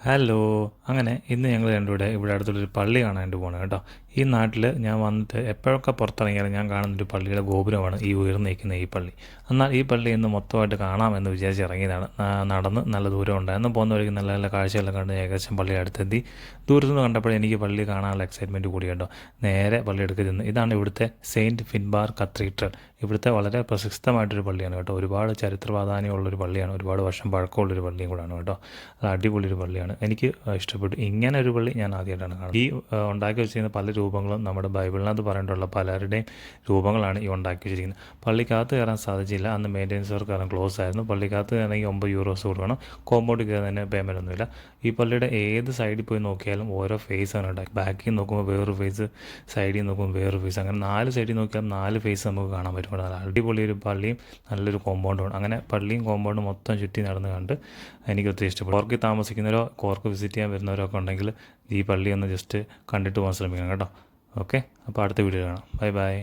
Hello. അങ്ങനെ ഇന്ന് ഞങ്ങൾ രണ്ടുകൂടെ ഇവിടെ അടുത്തുള്ളൊരു പള്ളി കാണാനായിട്ട് പോകണം കേട്ടോ. ഈ നാട്ടിൽ ഞാൻ വന്നിട്ട് എപ്പോഴൊക്കെ പുറത്തിറങ്ങിയാലും ഞാൻ കാണുന്നൊരു പള്ളിയുടെ ഗോപുരമാണ് ഈ ഉയർന്നു നിൽക്കുന്ന ഈ പള്ളി. എന്നാൽ ഈ പള്ളി ഇന്ന് മൊത്തമായിട്ട് കാണാമെന്ന് വിചാരിച്ച് ഇറങ്ങിയതാണ്. നടന്ന് നല്ല ദൂരം ഉണ്ടായിരുന്നു. പോകുന്ന വഴിക്ക് നല്ല നല്ല കാഴ്ചകളെല്ലാം കണ്ട് ഏകദേശം പള്ളി അടുത്തെത്തി. ദൂരത്തുനിന്ന് കണ്ടപ്പോൾ എനിക്ക് പള്ളി കാണാനുള്ള എക്സൈറ്റ്മെൻറ്റ് കൂടി കേട്ടോ. നേരെ പള്ളി എടുക്കുക ചെന്ന് ഇതാണ് ഇവിടുത്തെ സെയിൻറ്റ് ഫിൻബാർ കത്തീഡ്രൽ. ഇവിടുത്തെ വളരെ പ്രശസ്തമായിട്ടൊരു പള്ളിയാണ് കേട്ടോ. ഒരുപാട് ചരിത്ര പ്രാധാന്യമുള്ളൊരു പള്ളിയാണ്. ഒരുപാട് വർഷം പഴക്കമുള്ളൊരു പള്ളിയും കൂടാണ് കേട്ടോ. അത് അടിപൊളി ഒരു പള്ളിയാണ്. എനിക്ക് ഇഷ്ടപ്പെട്ടു. ഇങ്ങനെ ഒരു പള്ളി ഞാൻ ആദ്യമായിട്ടാണ് കാണുന്നത്. ഈ ഉണ്ടാക്കി വെച്ചിരിക്കുന്ന പല രൂപങ്ങളും നമ്മുടെ ബൈബിളിനകത്ത് പറഞ്ഞിട്ടുള്ള പലരുടെയും രൂപങ്ങളാണ് ഈ ഉണ്ടാക്കി വെച്ചിരിക്കുന്നത്. പള്ളിക്കകത്ത് കയറാൻ സാധിച്ചില്ല. അന്ന് മെയിൻ്റെനൻസ് വർക്ക് കാരണം ക്ലോസ് ആയിരുന്നു. പള്ളിക്കകത്ത് കയറണമെങ്കിൽ 9 യൂറോസ് കൊടുക്കണം. കോമ്പൗണ്ടിൽ കയറുന്നതിന് പേയ്മെൻ്റ് ഒന്നുമില്ല. ഈ പള്ളിയുടെ ഏത് സൈഡിൽ പോയി നോക്കിയാലും ഓരോ ഫേസാണ് ഉണ്ടാക്കി. ബാക്കിൽ നോക്കുമ്പോൾ വേറൊരു ഫേസ്, സൈഡിൽ നോക്കുമ്പോൾ വേറൊരു ഫേസ്, അങ്ങനെ 4 സൈഡിൽ നോക്കിയാൽ 4 ഫേസ് നമുക്ക് കാണാൻ പറ്റും. നല്ല അടിപൊളി ഒരു പള്ളിയും നല്ലൊരു കോമ്പൗണ്ടുമാണ്. അങ്ങനെ പള്ളിയും കോമ്പൗണ്ടും മൊത്തം ചുറ്റി നടന്ന് കണ്ട് എനിക്ക് ഒത്തിരി ഇഷ്ടപ്പെട്ടു. കോർക്കിൽ താമസിക്കുന്നവരോ കോർക്ക് വിസിറ്റ് ചെയ്യാൻ വരുന്നവരൊക്കെ ഉണ്ടെങ്കിൽ ഈ പള്ളി ഒന്ന് ജസ്റ്റ് കണ്ടിട്ട് പോകാൻ ശ്രമിക്കണം കേട്ടോ. ഓക്കെ, അപ്പോൾ അടുത്ത വീഡിയോ കാണാം. Bye bye.